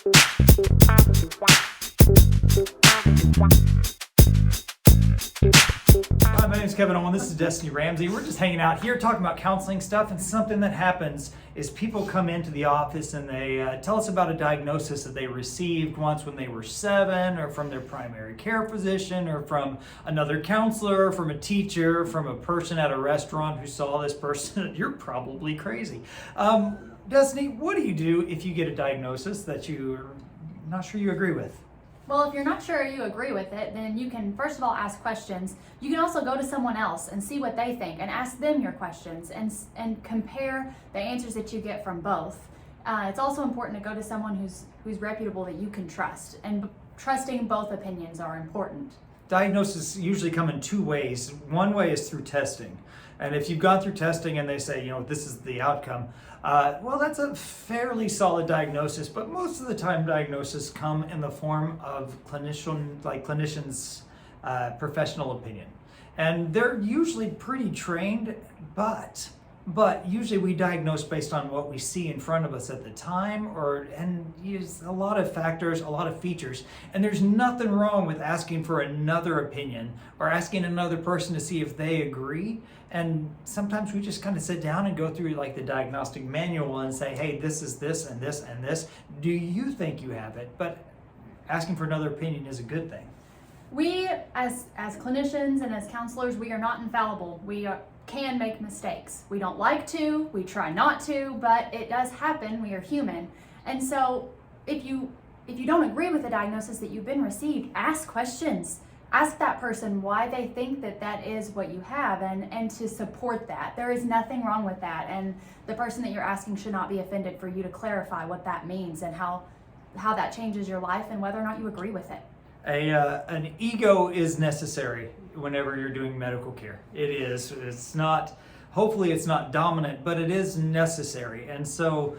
Hi, my name is Kevon, Owen. This is Destini, Ramsey. We're just hanging out here talking about counseling stuff, and something that happens is people come into the office and they tell us about a diagnosis that they received once when they were 7, or from their primary care physician, or from another counselor, from a teacher, from a person at a restaurant who saw this person. You're probably crazy. Destini, what do you do if you get a diagnosis that you're not sure you agree with? Well, if you're not sure you agree with it, then you can first of all ask questions. You can also go to someone else and see what they think and ask them your questions and compare the answers that you get from both. It's also important to go to someone who's reputable that you can trust, and trusting both opinions are important. Diagnoses usually come in 2 ways. One way is through testing. And if you've gone through testing and they say, this is the outcome, well, that's a fairly solid diagnosis, but most of the time diagnoses come in the form of clinicians' professional opinion. And they're usually pretty trained, but usually we diagnose based on what we see in front of us at the time, and use a lot of factors, a lot of features. And there's nothing wrong with asking for another opinion or asking another person to see if they agree. And sometimes we just kind of sit down and go through like the diagnostic manual and say, hey, this is this and this and this. Do you think you have it? But asking for another opinion is a good thing. We, as clinicians and as counselors, we are not infallible. We can make mistakes. We don't like to, we try not to, but it does happen. We are human. And so if you don't agree with the diagnosis that you've been received, ask questions. Ask that person why they think that is what you have, and to support that. There is nothing wrong with that, and the person that you're asking should not be offended for you to clarify what that means and how that changes your life and whether or not you agree with it. An ego is necessary whenever you're doing medical care. It is. Hopefully it's not dominant, but it is necessary. And so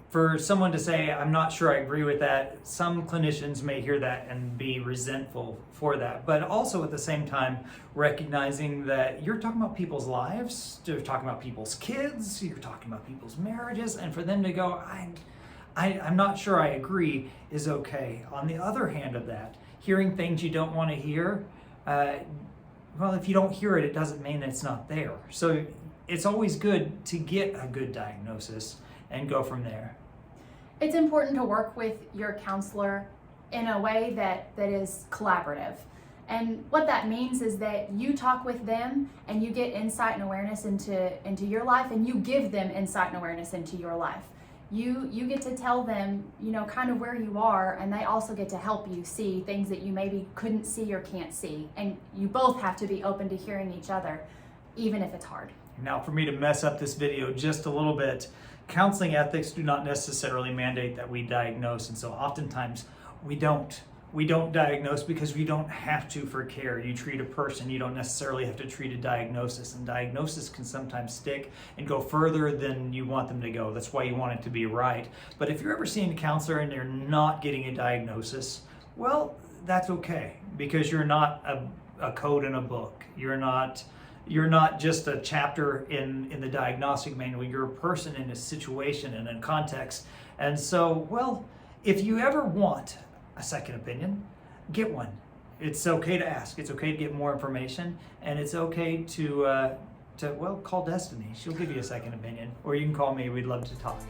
for someone to say, I'm not sure I agree with that, some clinicians may hear that and be resentful for that. But also at the same time, recognizing that you're talking about people's lives, you're talking about people's kids, you're talking about people's marriages, and for them to go, I'm not sure I agree, is okay. On the other hand of that, hearing things you don't want to hear, well, if you don't hear it, it doesn't mean it's not there. So it's always good to get a good diagnosis and go from there. It's important to work with your counselor in a way that is collaborative. And what that means is that you talk with them and you get insight and awareness into your life, and you give them insight and awareness into your life. You get to tell them, kind of where you are, and they also get to help you see things that you maybe couldn't see or can't see. And you both have to be open to hearing each other, even if it's hard. Now, for me to mess up this video just a little bit, counseling ethics do not necessarily mandate that we diagnose, and so oftentimes we don't diagnose because we don't have to for care. You treat a person, you don't necessarily have to treat a diagnosis, and diagnosis can sometimes stick and go further than you want them to go. That's why you want it to be right. But if you're ever seeing a counselor and they're not getting a diagnosis, well, that's okay, because you're not a code in a book. You're not just a chapter in the diagnostic manual. You're a person in a situation and a context. And so, well, if you ever want a second opinion, get one. It's okay to ask. It's okay to get more information, and it's okay to call Destini. She'll give you a second opinion, or you can call me. We'd love to talk.